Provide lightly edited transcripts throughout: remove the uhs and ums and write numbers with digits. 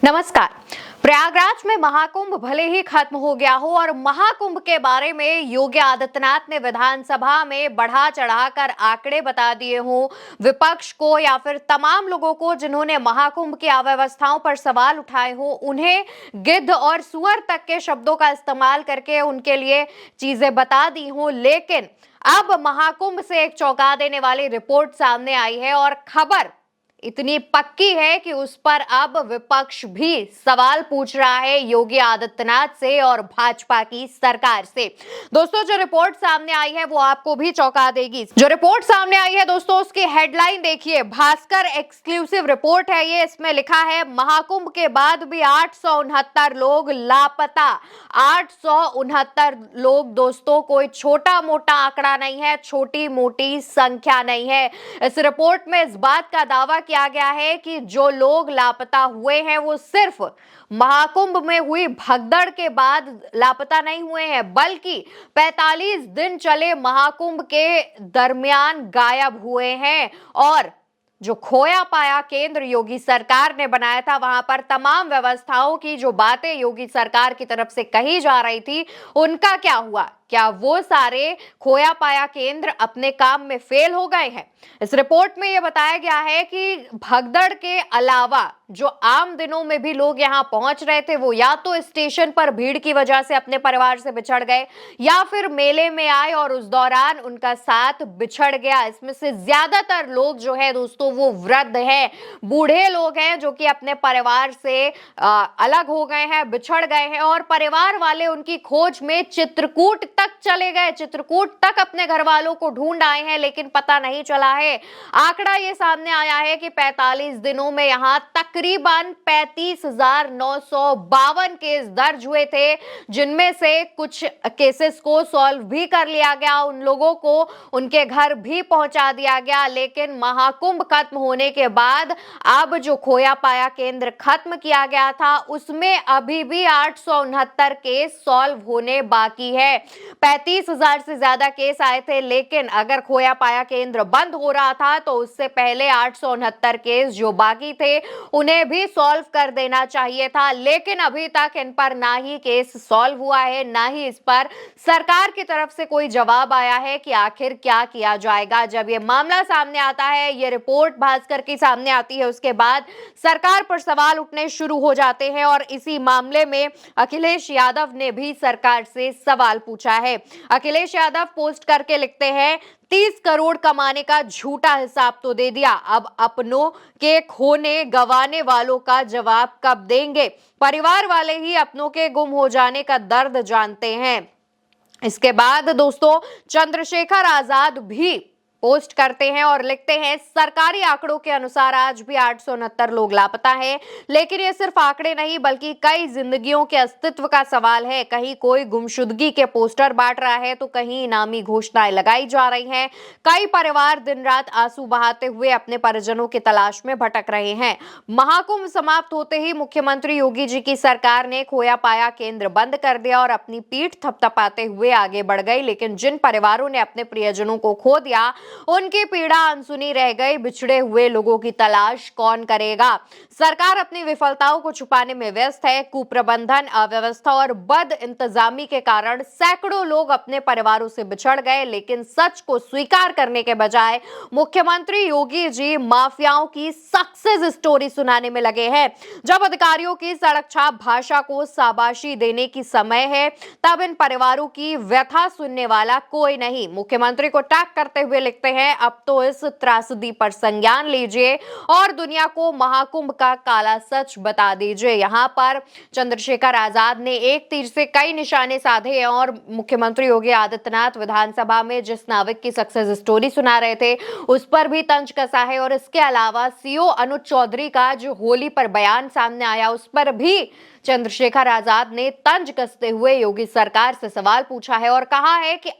नमस्कार। प्रयागराज में महाकुंभ भले ही खत्म हो गया हो और महाकुंभ के बारे में योगी आदित्यनाथ ने विधानसभा में बढ़ा चढ़ाकर आंकड़े बता दिए हों विपक्ष को या फिर तमाम लोगों को जिन्होंने महाकुंभ की अव्यवस्थाओं पर सवाल उठाए हो, उन्हें गिद्ध और सुअर तक के शब्दों का इस्तेमाल करके उनके लिए चीजें बता दी हों, लेकिन अब महाकुंभ से एक चौंका देने वाली रिपोर्ट सामने आई है और खबर इतनी पक्की है कि उस पर अब विपक्ष भी सवाल पूछ रहा है योगी आदित्यनाथ से और भाजपा की सरकार से। दोस्तों, जो रिपोर्ट सामने आई है वो आपको भी चौंका देगी। जो रिपोर्ट सामने आई है दोस्तों, उसकी हेडलाइन देखिए, भास्कर एक्सक्लूसिव रिपोर्ट है ये। इसमें लिखा है महाकुंभ के बाद भी 869 लोग लापता। 869 लोग दोस्तों, कोई छोटा मोटा आंकड़ा नहीं है, छोटी मोटी संख्या नहीं है। इस रिपोर्ट में इस बात का दावा किया गया है कि जो लोग लापता हुए हैं वो सिर्फ महाकुंभ में हुई भगदड़ के बाद लापता नहीं हुए हैं, बल्कि 45 दिन चले महाकुंभ के दरमियान गायब हुए हैं। और जो खोया पाया केंद्र योगी सरकार ने बनाया था, वहां पर तमाम व्यवस्थाओं की जो बातें योगी सरकार की तरफ से कही जा रही थी, उनका क्या हुआ? क्या वो सारे खोया पाया केंद्र अपने काम में फेल हो गए हैं? इस रिपोर्ट में यह बताया गया है कि भगदड़ के अलावा जो आम दिनों में भी लोग यहां पहुंच रहे थे, वो या तो स्टेशन पर भीड़ की वजह से अपने परिवार से बिछड़ गए या फिर मेले में आए और उस दौरान उनका साथ बिछड़ गया। इसमें से ज्यादातर लोग जो है दोस्तों, वो वृद्ध हैं, बूढ़े लोग हैं जो कि अपने परिवार से अलग हो गए हैं, बिछड़ गए हैं और परिवार वाले उनकी खोज में चित्रकूट तक चले गए, चित्रकूट तक अपने घर वालों को ढूंढ आए हैं, लेकिन पता नहीं चला है। आंकड़ा ये सामने आया है कि 45 दिनों में यहां तकरीबन 35,952 केस दर्ज हुए थे, जिनमें से कुछ केसेस को सॉल्व भी कर लिया गया, उन लोगों को उनके घर भी पहुंचा दिया गया। लेकिन महाकुंभ खत्म होने के बाद अब जो खोया पाया केंद्र खत्म किया गया था, उसमें अभी भी 869 केस सॉल्व होने बाकी है। 35,000 से ज्यादा केस आए थे, लेकिन अगर खोया पाया केंद्र बंद हो रहा था तो उससे पहले 869 केस जो बाकी थे उन्हें भी सॉल्व कर देना चाहिए था। लेकिन अभी तक इन पर ना ही केस सॉल्व हुआ है, ना ही इस पर सरकार की तरफ से कोई जवाब आया है कि आखिर क्या किया जाएगा। जब ये मामला सामने आता है, ये रिपोर्ट भास्कर की सामने आती है, उसके बाद सरकार पर सवाल उठने शुरू हो जाते हैं और इसी मामले में अखिलेश यादव ने भी सरकार से सवाल पूछा है। अखिलेश यादव पोस्ट करके लिखते हैं, 30 करोड़ कमाने का झूठा हिसाब तो दे दिया, अब अपनों के खोने गंवाने वालों का जवाब कब देंगे? परिवार वाले ही अपनों के गुम हो जाने का दर्द जानते हैं। इसके बाद दोस्तों, चंद्रशेखर आजाद भी पोस्ट करते हैं और लिखते हैं, सरकारी आंकड़ों के अनुसार आज भी 869 लोग लापता हैं, लेकिन ये सिर्फ आंकड़े नहीं बल्कि कई जिंदगियों के अस्तित्व का सवाल है। कहीं कोई गुमशुदगी के पोस्टर बांट रहा है तो कहीं इनामी घोषणाएं लगाई जा रही हैं। कई परिवार दिन रात आंसू बहाते हुए अपने परिजनों की तलाश में भटक रहे हैं। महाकुंभ समाप्त होते ही मुख्यमंत्री योगी जी की सरकार ने खोया पाया केंद्र बंद कर दिया और अपनी पीठ थपथपाते हुए आगे बढ़ गई, लेकिन जिन परिवारों ने अपने प्रियजनों को खो दिया, उनकी पीड़ा अनसुनी रह गई। बिछड़े हुए लोगों की तलाश कौन करेगा? सरकार अपनी विफलताओं को छुपाने में व्यस्त है। कुप्रबंधन, अव्यवस्था और बद इंतजामी के कारण सैकड़ों लोग अपने परिवारों से बिछड़ गए, लेकिन सच को स्वीकार करने के बजाय मुख्यमंत्री योगी जी माफियाओं की सक्सेस स्टोरी सुनाने में लगे हैं। जब अधिकारियों की सड़क छाप भाषा को शाबाशी देने की समय है, तब इन परिवारों की व्यथा सुनने वाला कोई नहीं। मुख्यमंत्री को टैग करते हुए लिखते हैं, अब तो इस त्रासदी पर संज्ञान लीजिए और दुनिया को महाकुंभ का काला सच बता दीजिए। यहां पर चंद्रशेखर आजाद ने एक तीर से कई निशाने साधे हैं और मुख्यमंत्री योगी आदित्यनाथ विधानसभा में जिस नाविक की सक्सेस स्टोरी सुना रहे थे, उस पर भी तंज कसा है। और इसके अलावा सीओ अनुज चौधरी का जो होली पर बयान सामने आया, उस पर भी चंद्रशेखर आजाद ने तंज कसते हुए योगी सरकार से सवाल पूछा है और कहा है कि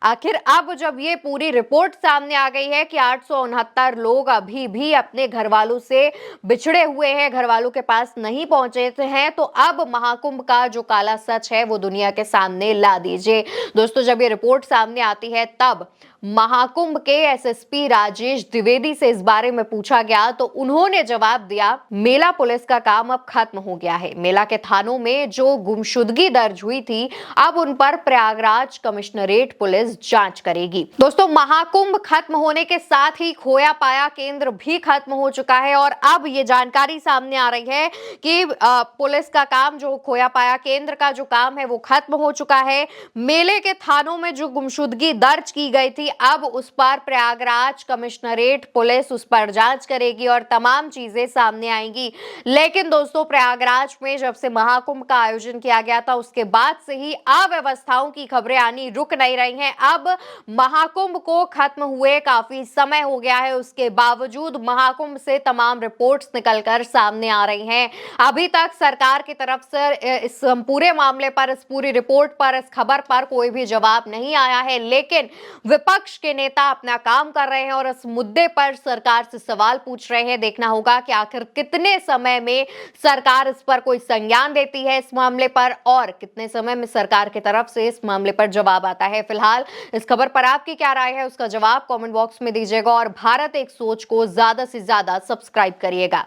आखिर अब जब ये पूरी रिपोर्ट सामने आ गई है कि 869 लोग अभी भी अपने घर वालों से बिछड़े हुए हैं, घर वालों के पास नहीं पहुंचे हैं, तो अब महाकुंभ का जो काला सच है वो दुनिया के सामने ला दीजिए। दोस्तों, जब ये रिपोर्ट सामने आती है तब महाकुंभ के एसएसपी राजेश द्विवेदी से इस बारे में पूछा गया तो उन्होंने जवाब दिया, मेला पुलिस का काम अब खत्म हो गया है। मेला के थानों में जो गुमशुदगी दर्ज हुई थी, अब उन पर प्रयागराज कमिश्नरेट पुलिस जांच करेगी। दोस्तों, महाकुंभ खत्म होने के साथ ही खोया पाया केंद्र भी खत्म हो चुका है और अब ये जानकारी सामने आ रही है कि पुलिस का काम, जो खोया पाया केंद्र का जो काम है, वो खत्म हो चुका है। मेले के थानों में जो गुमशुदगी दर्ज की गई थी, अब उस पर प्रयागराज कमिश्नरेट पुलिस उस पर जांच करेगी और तमाम चीजें सामने आएंगी। लेकिन दोस्तों, प्रयागराज में जब से महाकुंभ का आयोजन किया गया था, उसके बाद से ही अव्यवस्थाओं की खबरें आनी रुक नहीं रही हैं। अब महाकुंभ को खत्म हुए काफी समय हो गया है, उसके बावजूद महाकुंभ से तमाम रिपोर्ट्स निकलकर सामने आ रही हैं। अभी तक सरकार की तरफ से इस पूरे मामले पर, इस पूरी रिपोर्ट पर, इस खबर पर कोई भी जवाब नहीं आया है, लेकिन विपक्ष के नेता अपना काम कर रहे हैं और इस मुद्दे पर सरकार से सवाल पूछ रहे हैं। देखना होगा कि आखिर कितने समय में सरकार इस पर कोई संज्ञान देती है इस मामले पर, और कितने समय में सरकार की तरफ से इस मामले पर जवाब आता है। फिलहाल इस खबर पर आपकी क्या राय है, उसका जवाब कमेंट बॉक्स में दीजिएगा और भारत एक सोच को ज्यादा से ज्यादा सब्सक्राइब करिएगा।